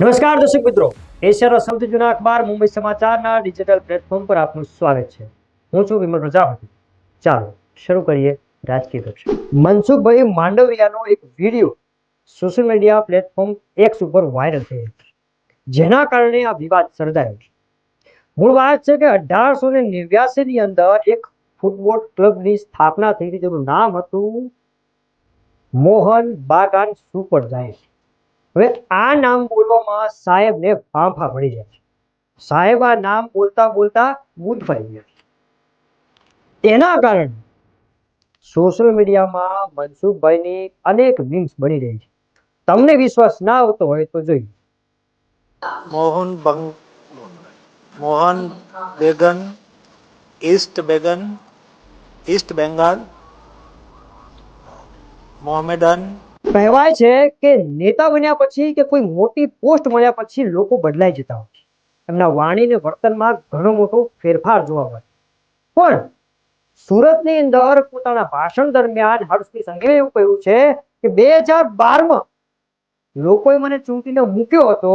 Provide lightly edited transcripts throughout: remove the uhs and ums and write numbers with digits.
નમસ્કાર દર્શક મિત્રો, એશિયાનો સૌથી જૂના અખબાર મુંબઈ સમાચારના ડિજિટલ પ્લેટફોર્મ પર આપનું સ્વાગત છે. હું છું વિમલ પ્રજાપતિ. ચાલો શરૂ કરીએ રાજકીય દર્શન. મનસુખભાઈ માંડવિયાનો એક video social media platform x ઉપર વાયરલ થયો, જેના કારણે આ વિવાદ સર્જાયો. મૂળ વાત છે કે 1889 ની અંદર એક ફૂટબોલ ક્લબની સ્થાપના થઈ હતી, જેનું નામ હતું મોહન બાગાન સુપર જાયન્ટ્સ. હવે આ નામ બોલવામાં સાહેબને ફાંફા પડી જાય. સાહેબ આ નામ બોલતા બોલતા ગુંથવાઈ ગયા. તેના કારણે સોશિયલ મીડિયામાં મનસુખભાઈની અનેક મીમ્સ બની રહી છે. તમને વિશ્વાસ ના આવતો હોય તો જોઈએ. મોહન બેગન ઈસ્ટ બેંગાલ મોહમ્મદન. કહેવાય છે કે નેતા બન્યા પછી કે કોઈ મોટી પોસ્ટ મળ્યા પછી લોકો બદલાઈ જતા હોય છે. એમના વાણી અને વર્તનમાં ઘણો મોટો ફેરફાર જોવા મળે. પણ સુરતની અંદર પોતાના ભાષણ દરમિયાન હર્ષની સંઘવીએ એવું કહ્યું છે કે 2012માં લોકોએ મને ચૂંટીને મૂક્યો હતો,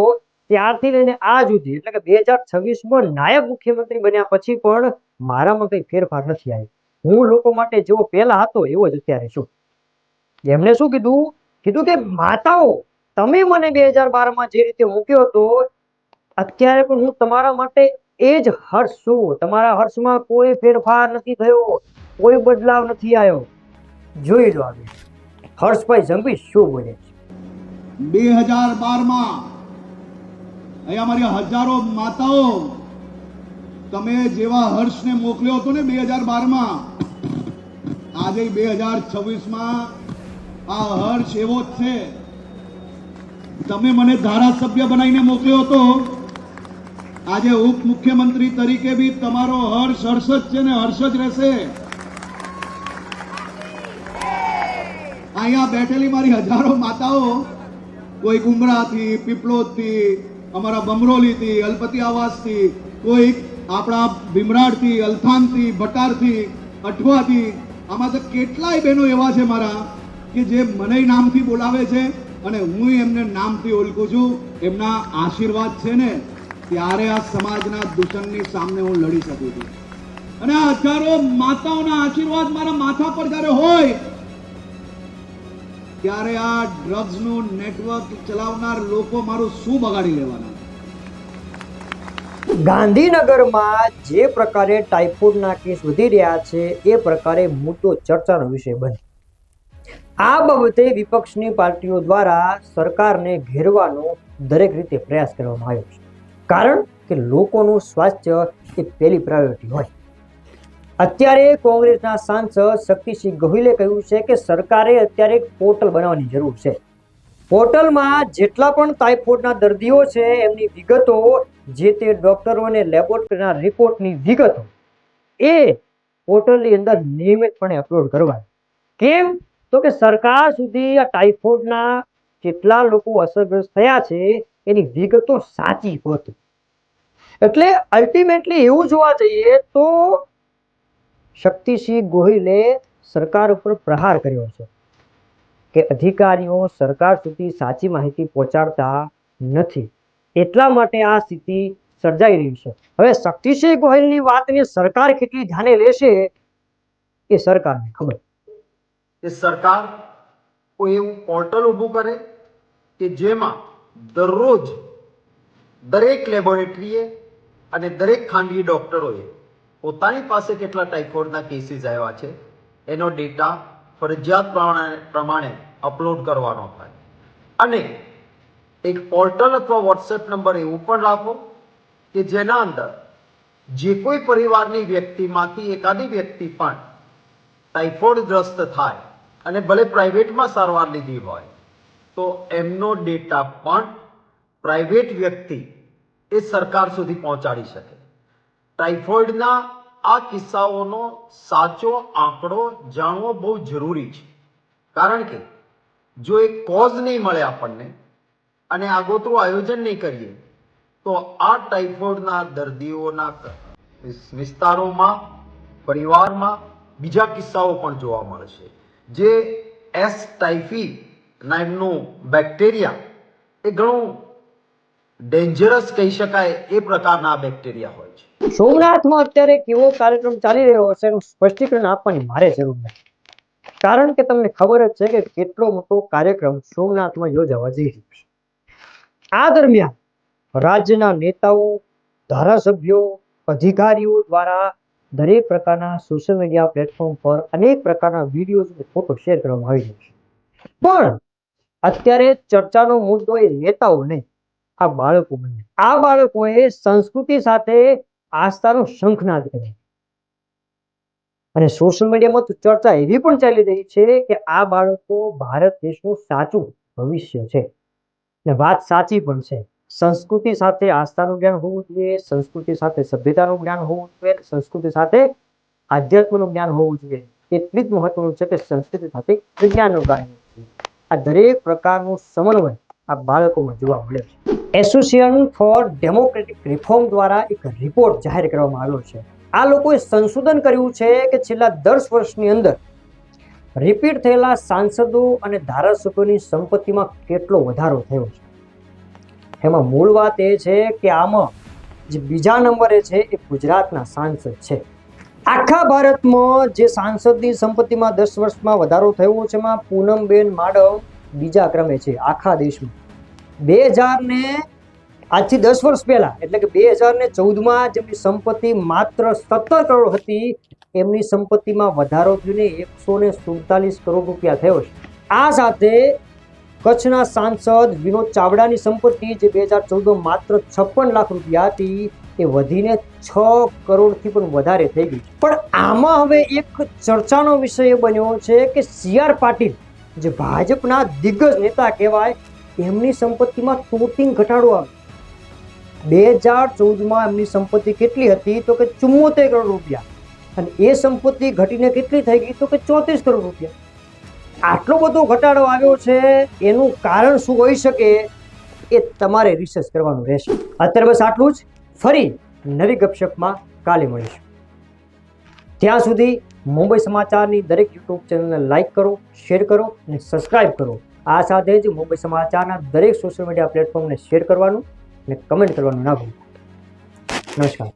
ત્યારથી લઈને આ સુધી એટલે કે 2026માં નાયબ મુખ્યમંત્રી બન્યા પછી પણ મારામાં કંઈ ફેરફાર નથી આવ્યો. હું લોકો માટે જેવો પહેલા હતો એવો જ અત્યારે છું. એમણે શું કીધું કે માતાઓ, તમે મને 2012માં જે રીતે મૂક્યો હતો, અત્યારે પણ હું તમારા માટે એ જ હર્ષ છું. તમારા હર્ષમાં કોઈ ફેરફાર નથી થયો, કોઈ બદલાવ નથી આવ્યો. જોઈ લો આગળ હર્ષભાઈ સંઘવી શું બોલે છે. 2012માં અહીંયા મારી હજારો માતાઓ, તમે જેવા હર્ષને મોકલ્યો હતો ને 2012માં, આજે 2026માં આ હર્ષ એવો જ છે. તમે મને ધારાસભ્ય બનાવીને મોકલ્યો હતો, આજે ઉપમુખ્યમંત્રી તરીકે બી તમારો હર્ષ હર્ષ જ છે ને હર્ષ જ રહેશે. અહીંયા બેઠેલી મારી હજારો માતાઓ, કોઈ ગુમરાથી, પીપલોદથી, અમારા બમરોલીથી, અલપતિ આવાસથી, કોઈ આપણા ભીમરાડથી, અલથાણથી, ભટારથી, અઠવાથી, આમાં તો કેટલાય બહેનો એવા છે મારા કે જે મને નામથી બોલાવે છે અને હું એમને નામથી ઓળખું છું. એમના આશીર્વાદ છે ને, ત્યારે આ સમાજના દૂષણની સામે હું લડી શકું છું. અને આ હજારો માતાઓના આશીર્વાદ મારા માથા પર જ્યારે હોય, ત્યારે આ ડ્રગ્સનું નેટવર્ક ચલાવનાર લોકો મારું શું બગાડી લેવાના. ગાંધીનગરમાં જે પ્રકારે ટાઇફોઇડના કેસ વધી રહ્યા છે, એ પ્રકારે મુદ્દો ચર્ચાનો વિષય બને. આ બાબતે વિપક્ષની પાર્ટીઓ દ્વારા સરકારને ઘેરવાનો દરેક રીતે પ્રયાસ કરવામાં આવ્યો છે, કારણ કે લોકોનું સ્વાસ્થ્ય એ પહેલી પ્રાયોરિટી હોય. અત્યારે કોંગ્રેસના સાંસદ શક્તિસિંહ ગોહિલે કહ્યું છે કે સરકારે અત્યારે એક પોર્ટલ બનાવવાની જરૂર છે. પોર્ટલમાં જેટલા પણ ટાઇફોઇડના દર્દીઓ છે એમની વિગતો, જે તે ડોક્ટરો અને લેબોરેટરીના રિપોર્ટની વિગતો એ પોર્ટલની અંદર નિયમિતપણે અપલોડ કરવા. કેમ? તો કે સરકાર સુધી આ ટાઇફોઇડના કેટલા લોકો અસરગ્રસ્ત થયા છે એની વિગતો સાચી પહોંચે. એટલે અલ્ટિમેટલી એવું જોવા જઈએ તો શક્તિસિંહ ગોહિલે સરકાર ઉપર પ્રહાર કર્યો છે કે અધિકારીઓ સરકાર સુધી સાચી માહિતી પહોંચાડતા નથી, એટલા માટે આ સ્થિતિ સર્જાઈ રહી છે. હવે શક્તિસિંહ ગોહિલની વાતને સરકાર કેટલી ધ્યાને લેશે એ સરકારને ખબર. કે સરકાર કોઈ એવું પોર્ટલ ઊભું કરે કે જેમાં દરરોજ દરેક લેબોરેટરીએ અને દરેક ખાનગી ડોક્ટરોએ પોતાની પાસે કેટલા ટાઇફોઇડના કેસીસ આવ્યા છે એનો ડેટા ફરજિયાત પ્રમાણે અપલોડ કરવાનો થાય. અને એક પોર્ટલ અથવા વોટ્સએપ નંબર એવું પણ રાખો કે જેના અંદર જે કોઈ પરિવારની વ્યક્તિમાંથી એકાદી વ્યક્તિ પણ ટાઇફોઇડગ્રસ્ત થાય અને ભલે પ્રાઇવેટમાં સારવાર લીધી હોય તો એમનો ડેટા પણ પ્રાઇવેટ વ્યક્તિ એ સરકાર સુધી પહોંચાડી શકે. ટાઇફોઇડના આ કિસ્સાઓનો સાચો આંકડો જાણવો બહુ જરૂરી છે, કારણ કે જો એક કોઝ નહીં મળે આપણને અને આગોતરું આયોજન નહીં કરીએ તો આ ટાઇફોઇડના દર્દીઓના વિસ્તારોમાં, પરિવારમાં બીજા કિસ્સાઓ પણ જોવા મળશે. જે એસ ટાઇફી નામનું બેક્ટેરિયા એ ઘણું ડેન્જરસ કહી શકાય એ પ્રકારના આ બેક્ટેરિયા હોય છે. સોમનાથમાં અત્યારે કેવો કાર્યક્રમ ચાલી રહ્યો હશે એનું સ્પષ્ટીકરણ આપવાની મારે જરૂર નથી, કારણ કે તમને ખબર જ છે કે કેટલો મોટો કાર્યક્રમ સોમનાથમાં યોજાવા જઈ રહ્યો છે. આ દરમિયાન રાજ્યના નેતાઓ, ધારાસભ્યો, અધિકારીઓ દ્વારા દરેક પ્રકારના સોશિયલ મીડિયા પ્લેટફોર્મ પર અનેક પ્રકારના વિડીયો અને ફોટો શેર કરવામાં આવી રહ્યો છે. પણ અત્યારે ચર્ચાનો મુદ્દો એ નેતાઓ નહીં, આ બાળકો બને. આ બાળકોએ સંસ્કૃતિ સાથે આસ્થાનો શંખનાદ કર્યો અને સોશિયલ મીડિયામાં તો ચર્ચા એવી પણ ચાલી રહી છે કે આ બાળકો ભારત દેશનું સાચું ભવિષ્ય છે. ને વાત સાચી પણ છે. સંસ્કૃતિ સાથે આસ્થાનું જ્ઞાન હોવું જોઈએ, સંસ્કૃતિ સાથે સભ્યતાનું જ્ઞાન હોવું જોઈએ, સંસ્કૃતિ સાથે આધ્યાત્મનું જ્ઞાન હોવું જોઈએ. એટલી જ મહત્વનું છે કે સંસ્કૃતિ સાથે વિજ્ઞાનનું જ્ઞાન હોવું જોઈએ. આ દરેક પ્રકારનું સમન્વય આ બાળકોમાં જોવા મળે છે. એસોસિએશન ફોર ડેમોક્રેટિક રિફોર્મ દ્વારા એક રિપોર્ટ જાહેર કરવામાં આવ્યો છે. આ લોકોએ સંશોધન કર્યું છે કે છેલ્લા 10 વર્ષની અંદર રિપીટ થયેલા સાંસદો અને ધારાસભ્યોની સંપત્તિમાં કેટલો વધારો થયો છે. એમાં મૂળ વાત એ છે કે આમાં જે બીજા નંબરે છે એ ગુજરાતના સાંસદ છે. આખા ભારતમાં જે સાંસદની સંપત્તિમાં 10 વર્ષમાં વધારો થયો છે એમાં પૂનમબેન માડમ બીજા ક્રમે છે આખા દેશમાં. 2000 ને આજથી 10 વર્ષ પહેલા એટલે કે 2014માં જેમની સંપત્તિ માત્ર 17 કરોડ હતી, એમની સંપત્તિમાં વધારો થઈને 147 કરોડ રૂપિયા થયો છે. આ સાથે કચ્છના સાંસદ વિનોદ ચાવડાની સંપત્તિ જે 2014માં માત્ર 56 લાખ રૂપિયા હતી એ વધીને 6 કરોડથી પણ વધારે થઈ ગઈ. પણ આમાં હવે એક ચર્ચાનો વિષય બન્યો છે કે CR પાટીલ જે ભાજપના દિગ્ગજ નેતા કહેવાય, એમની સંપત્તિમાં તોતિંગ ઘટાડો આવ્યો. 2014માં એમની સંપત્તિ કેટલી હતી તો કે 74 કરોડ રૂપિયા અને એ સંપત્તિ ઘટીને કેટલી થઈ ગઈ તો કે 34 કરોડ રૂપિયા. આટલો બધો ઘટાડો આવ્યો છે, એનું કારણ શું હોઈ શકે એ તમારે રિસર્ચ કરવાનું રહેશે. અત્યારે બસ આટલું જ. ફરી નવી ગપશપમાં કાલે મળીશું. ત્યાં સુધી મુંબઈ સમાચારની દરેક યુટ્યુબ ચેનલને લાઇક કરો, શેર કરો અને સબસ્ક્રાઇબ કરો. આ સાથે જ મુંબઈ સમાચારના દરેક સોશિયલ મીડિયા પ્લેટફોર્મને શેર કરવાનું અને કમેન્ટ કરવાનું ના ભૂલતા. નમસ્કાર.